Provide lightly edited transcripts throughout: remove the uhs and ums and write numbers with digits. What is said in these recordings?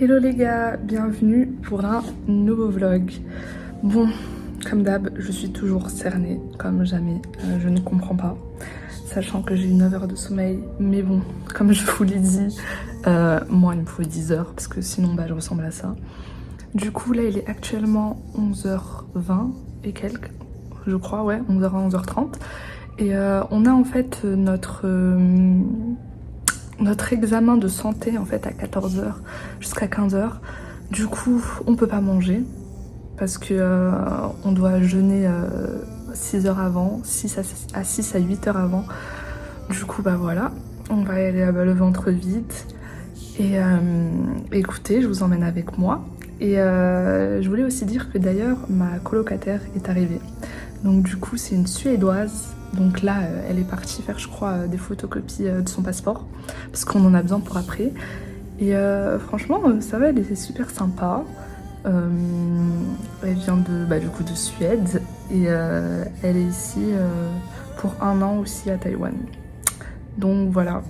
Hello les gars, bienvenue pour un nouveau vlog. Bon, comme d'hab, je suis toujours cernée, comme jamais, je ne comprends pas. Sachant que j'ai 9 heures de sommeil, mais bon, comme je vous l'ai dit, moi il me faut 10 heures, parce que sinon bah, je ressemble à ça. Du coup là il est actuellement 11h20 et quelques, je crois, ouais, 11h20, 11h30. Et on a en fait notre examen de santé en fait à 14h jusqu'à 15h. Du coup, on peut pas manger parce que on doit jeûner 6 heures avant, 6 à 8 heures avant. Du coup, bah voilà, on va y aller le ventre vide. Et écoutez, je vous emmène avec moi. Et je voulais aussi dire que d'ailleurs, ma colocataire est arrivée. Donc du coup, c'est une Suédoise. Donc là, elle est partie faire, je crois, des photocopies de son passeport. Parce qu'on en a besoin pour après. Et franchement, ça va, elle était super sympa. Elle vient du coup, de Suède. Et elle est ici pour 1 an aussi à Taïwan. Donc voilà,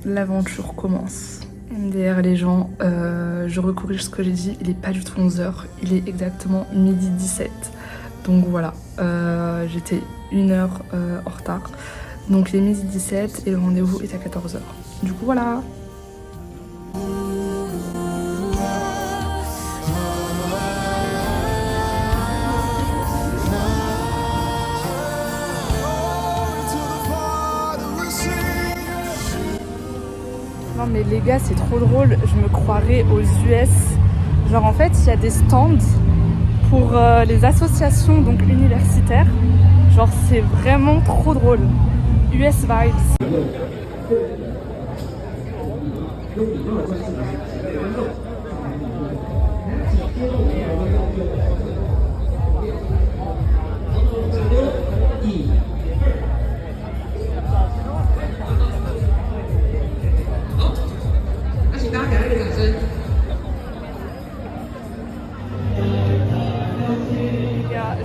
l'aventure commence. MDR les gens, je recorrige ce que j'ai dit, il est pas du tout 11h, il est exactement 12h17. Donc voilà, j'étais 1 heure en retard. Donc il est 12h17 et le rendez-vous est à 14h. Du coup voilà. Non mais les gars, c'est trop drôle, je me croirais aux US. Genre en fait, il y a des stands pour les associations donc universitaires. Genre c'est vraiment trop drôle. US vibes.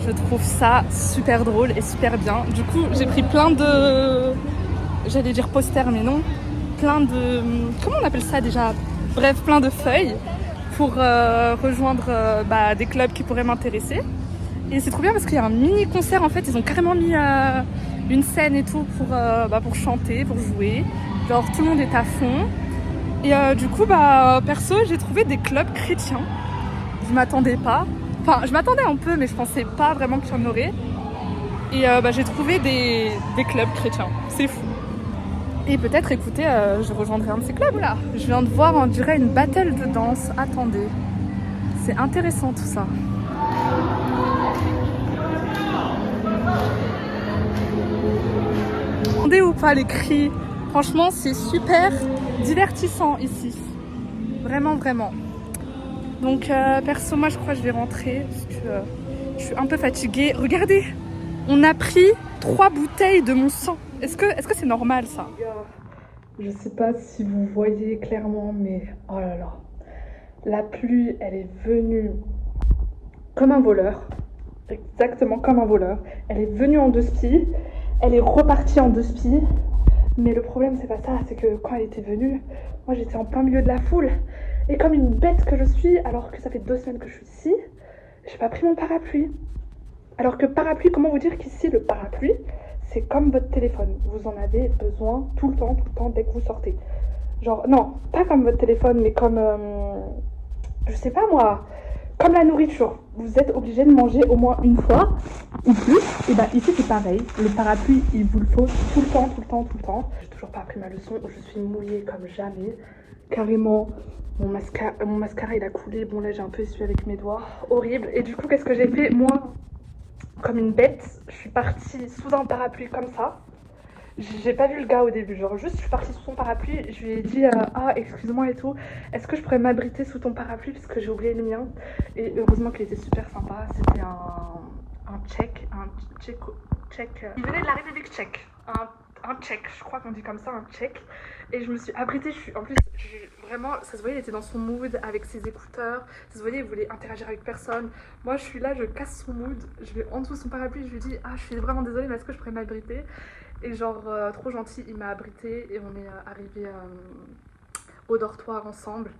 Je trouve ça super drôle et super bien. Du coup, j'ai pris plein de... J'allais dire posters, mais non. Plein de... Comment on appelle ça déjà? Bref, plein de feuilles pour rejoindre des clubs qui pourraient m'intéresser. Et c'est trop bien parce qu'il y a un mini concert en fait. Ils ont carrément mis une scène et tout pour chanter, pour jouer. Genre tout le monde est à fond. Et du coup, perso, j'ai trouvé des clubs chrétiens. Je m'attendais pas. Enfin, je m'attendais un peu, mais je pensais pas vraiment qu'il y en aurait. Et j'ai trouvé des clubs chrétiens. C'est fou. Et peut-être, écoutez, je rejoindrai un de ces clubs là. Je viens de voir, on dirait une battle de danse. Attendez. C'est intéressant tout ça. Entendez ou pas les cris? Franchement, c'est super divertissant ici. Vraiment, vraiment. Donc perso, moi je crois que je vais rentrer parce que je suis un peu fatiguée. Regardez, on a pris 3 bouteilles de mon sang. Est-ce que c'est normal ça? Je sais pas si vous voyez clairement, mais oh là là. La pluie, elle est venue comme un voleur. Exactement comme un voleur. Elle est venue en 2 spies. Elle est repartie en 2 spies. Mais le problème, c'est pas ça. C'est que quand elle était venue, moi j'étais en plein milieu de la foule. Et comme une bête que je suis, alors que ça fait 2 semaines que je suis ici, j'ai pas pris mon parapluie. Alors que parapluie, comment vous dire qu'ici, le parapluie, c'est comme votre téléphone. Vous en avez besoin tout le temps, dès que vous sortez. Genre, non, pas comme votre téléphone, mais comme, je sais pas moi, comme la nourriture. Vous êtes obligé de manger au moins une fois ou plus. Et ici, c'est pareil. Le parapluie, il vous le faut tout le temps. J'ai toujours pas appris ma leçon. Je suis mouillée comme jamais. Carrément. Mon mascara il a coulé, bon là j'ai un peu essuyé avec mes doigts, horrible. Et du coup qu'est-ce que j'ai fait? Moi, comme une bête, je suis partie sous un parapluie comme ça. J'ai pas vu le gars au début, genre juste je suis partie sous son parapluie, je lui ai dit ah excuse-moi et tout, est-ce que je pourrais m'abriter sous ton parapluie parce que j'ai oublié le mien. Et heureusement qu'il était super sympa, c'était un tchèque, il venait de la République tchèque, un tchèque, je crois qu'on dit comme ça, un tchèque. Et je me suis abritée, vraiment, ça se voyait, il était dans son mood avec ses écouteurs, ça se voyait, il voulait interagir avec personne. Moi je suis là, je casse son mood, je vais en dessous de son parapluie, je lui dis ah je suis vraiment désolée mais est-ce que je pourrais m'abriter? Et genre trop gentil, il m'a abrité et on est arrivé au dortoir ensemble.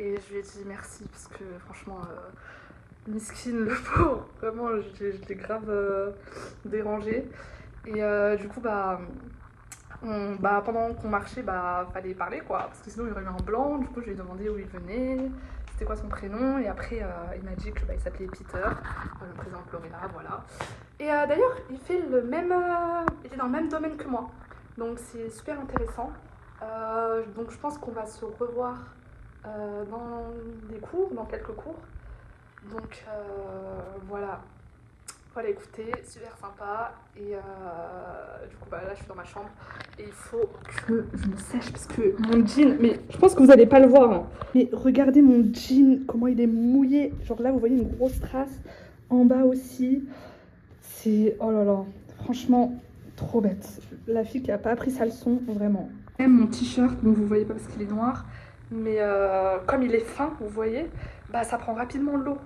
et je lui ai dit merci parce que franchement, miskin le pauvre, vraiment je l'ai grave dérangé. Et du coup, pendant qu'on marchait, fallait parler quoi, parce que sinon il y aurait eu un blanc. Du coup, je lui ai demandé où il venait, c'était quoi son prénom, et après il m'a dit que il s'appelait Peter, le président Florida, voilà. Et d'ailleurs, il fait il est dans le même domaine que moi, donc c'est super intéressant. Donc je pense qu'on va se revoir dans des cours, dans quelques cours. Donc voilà. Voilà, écoutez, super sympa. Et du coup, là, je suis dans ma chambre. Et il faut que je me sèche parce que mon jean. Mais je pense que vous allez pas le voir, hein. Mais regardez mon jean, comment il est mouillé. Genre là, vous voyez une grosse trace. En bas aussi. C'est. Oh là là. Franchement, trop bête. La fille qui a pas appris sa leçon, vraiment. Même mon t-shirt, bon, vous voyez pas parce qu'il est noir. Mais comme il est fin, vous voyez, ça prend rapidement l'eau.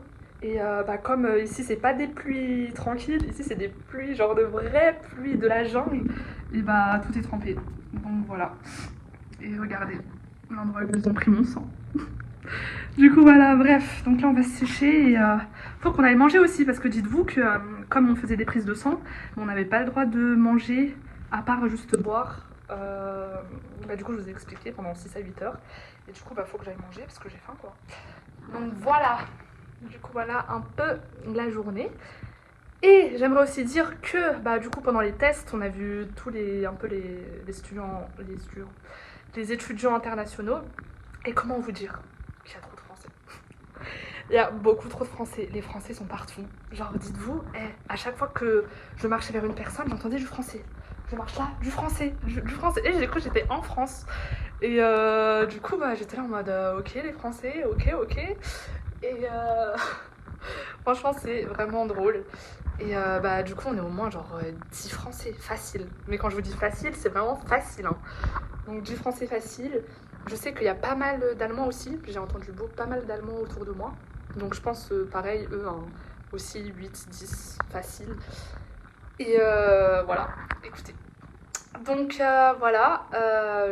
Et comme ici, c'est pas des pluies tranquilles, ici, c'est des pluies, genre de vraies pluies de la jungle, et tout est trempé. Donc voilà. Et regardez, l'endroit où ils ont pris mon sang. Du coup, voilà, bref. Donc là, on va se sécher et faut qu'on aille manger aussi, parce que dites-vous que comme on faisait des prises de sang, on n'avait pas le droit de manger à part juste boire. Du coup, je vous ai expliqué pendant 6 à 8 heures. Et du coup, faut que j'aille manger parce que j'ai faim, quoi. Donc voilà. Du coup, voilà un peu la journée. Et j'aimerais aussi dire que du coup, pendant les tests, on a vu tous les les étudiants internationaux. Et comment vous dire qu'il y a trop de Français. Il y a beaucoup trop de Français. Les Français sont partout. Genre, dites-vous, à chaque fois que je marchais vers une personne, j'entendais du français. Je marche là, du français, du français. Et j'ai cru que j'étais en France. Et du coup, j'étais là en mode, ok, les Français, ok. Et franchement, c'est vraiment drôle. Et du coup, on est au moins genre 10 Français, facile. Mais quand je vous dis facile, c'est vraiment facile, hein. Donc 10 Français facile. Je sais qu'il y a pas mal d'Allemands aussi. J'ai entendu pas mal d'Allemands autour de moi. Donc je pense pareil, eux, hein, aussi 8, 10, facile. Et voilà, écoutez. Donc voilà,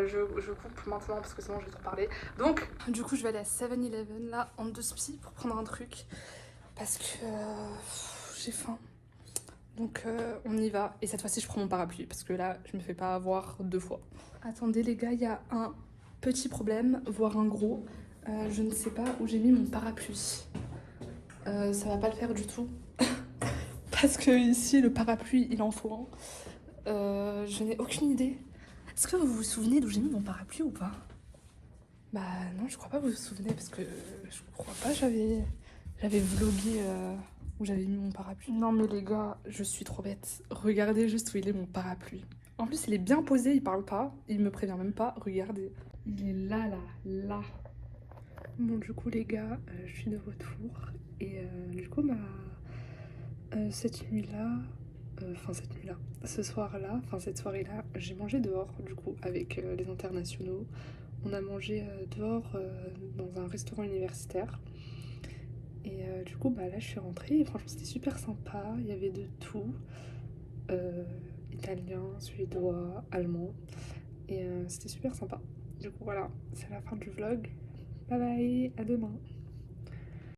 je coupe maintenant parce que sinon je vais trop parler. Donc, du coup, je vais aller à 7-Eleven là, en deux spi pour prendre un truc. Parce que j'ai faim. Donc on y va. Et cette fois-ci, je prends mon parapluie parce que là, je me fais pas avoir 2 fois. Attendez les gars, il y a un petit problème, voire un gros. Je ne sais pas où j'ai mis mon parapluie. Ça va pas le faire du tout. Parce que ici, le parapluie, il en faut un. Je n'ai aucune idée. Est-ce que vous vous souvenez d'où j'ai mis mon parapluie ou pas? Non, je crois pas que vous vous souvenez parce que je crois pas j'avais vlogué où j'avais mis mon parapluie. Non mais les gars, je suis trop bête. Regardez juste où il est mon parapluie. En plus, il est bien posé, il parle pas, il me prévient même pas. Regardez, il est là. Bon, du coup les gars, je suis de retour et du coup cette nuit-là, cette soirée-là, j'ai mangé dehors du coup avec les internationaux. On a mangé dehors dans un restaurant universitaire. Et du coup, là, je suis rentrée et franchement, c'était super sympa. Il y avait de tout. Italien, suédois, allemand. Et c'était super sympa. Du coup, voilà, c'est la fin du vlog. Bye bye, à demain.